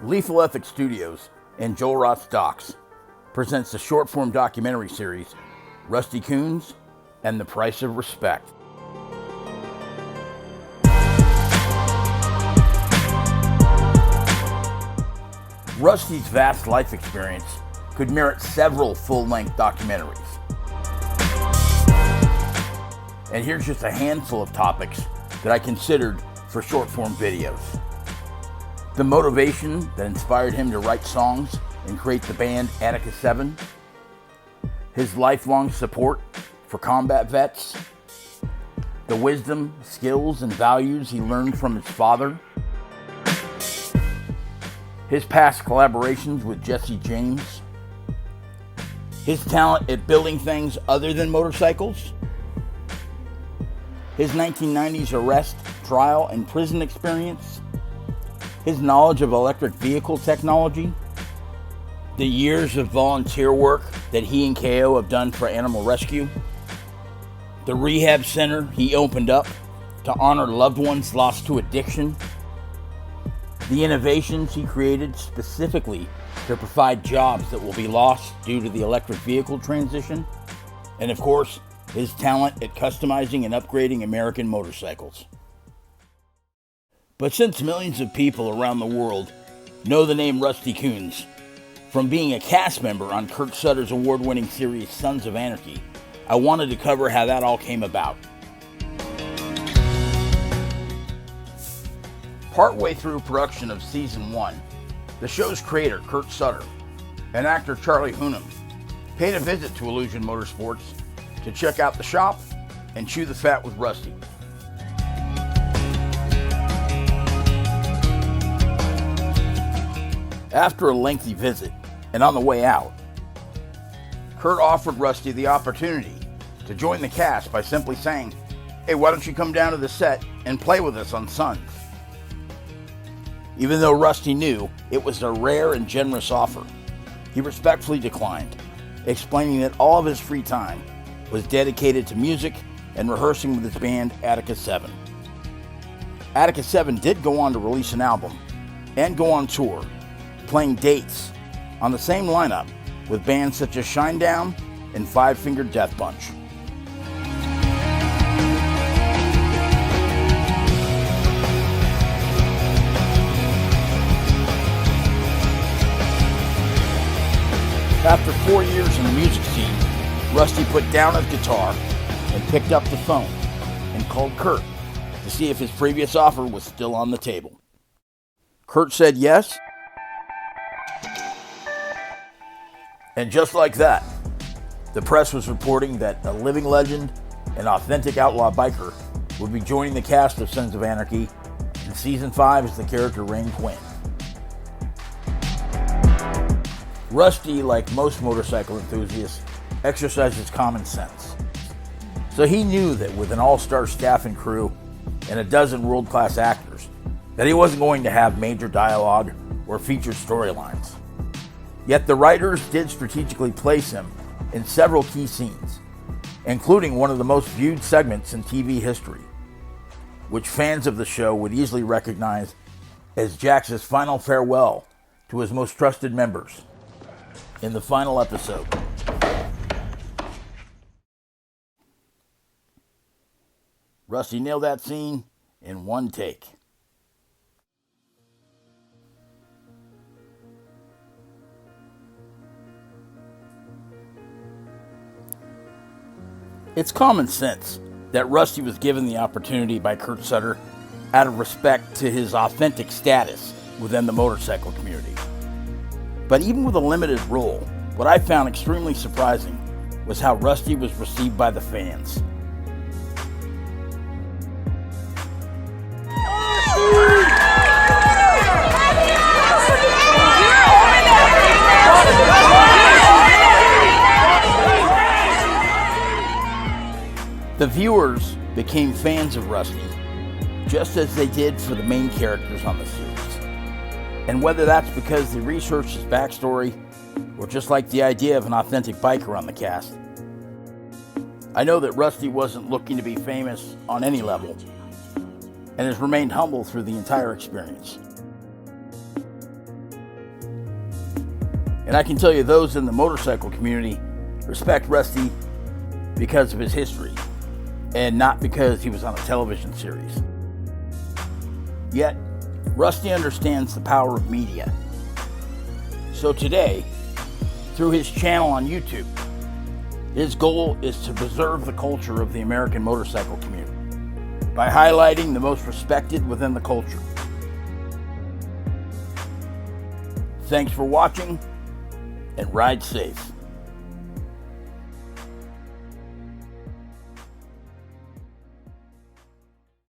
Lethal Ethic Studios and Joel Roth's Docs presents the short-form documentary series Rusty Coons and the Price of Respect. Rusty's vast life experience could merit several full-length documentaries. And here's just a handful of topics that I considered for short-form videos. The motivation that inspired him to write songs and create the band Attica 7, his lifelong support for combat vets, the wisdom, skills, and values he learned from his father, his past collaborations with Jesse James, his talent at building things other than motorcycles, his 1990s arrest, trial, and prison experience, his knowledge of electric vehicle technology, the years of volunteer work that he and KO have done for animal rescue, the rehab center he opened up to honor loved ones lost to addiction, the innovations he created specifically to provide jobs that will be lost due to the electric vehicle transition, and of course, his talent at customizing and upgrading American motorcycles. But since millions of people around the world know the name Rusty Coons, from being a cast member on Kurt Sutters' award-winning series Sons of Anarchy, I wanted to cover how that all came about. Partway through production of Season 1, the show's creator, Kurt Sutter, and actor Charlie Hunnam paid a visit to Illusion Motorsports to check out the shop and chew the fat with Rusty. After a lengthy visit, and on the way out, Kurt offered Rusty the opportunity to join the cast by simply saying, "Hey, why don't you come down to the set and play with us on Sons?" Even though Rusty knew it was a rare and generous offer, he respectfully declined, explaining that all of his free time was dedicated to music and rehearsing with his band Attica 7. Attica 7 did go on to release an album and go on tour, playing dates on the same lineup with bands such as Shinedown and Five Finger Death Punch. After 4 years in the music scene, Rusty put down his guitar and picked up the phone and called Kurt to see if his previous offer was still on the table. Kurt said yes, and just like that, the press was reporting that a living legend and authentic outlaw biker would be joining the cast of Sons of Anarchy in Season 5 as the character Rain Quinn. Rusty, like most motorcycle enthusiasts, exercises common sense. So he knew that with an all-star staff and crew and a dozen world-class actors, that he wasn't going to have major dialogue or featured storylines. Yet the writers did strategically place him in several key scenes, including one of the most viewed segments in TV history, which fans of the show would easily recognize as Jax's final farewell to his most trusted members in the final episode. Rusty nailed that scene in one take. It's common sense that Rusty was given the opportunity by Kurt Sutter out of respect to his authentic status within the motorcycle community. But even with a limited role, what I found extremely surprising was how Rusty was received by the fans. The viewers became fans of Rusty, just as they did for the main characters on the series. And whether that's because they researched his backstory, or just like the idea of an authentic biker on the cast, I know that Rusty wasn't looking to be famous on any level, and has remained humble through the entire experience. And I can tell you those in the motorcycle community respect Rusty because of his history and not because he was on a television series. Yet, Rusty understands the power of media. So today, through his channel on YouTube, his goal is to preserve the culture of the American motorcycle community by highlighting the most respected within the culture. Thanks for watching, and ride safe.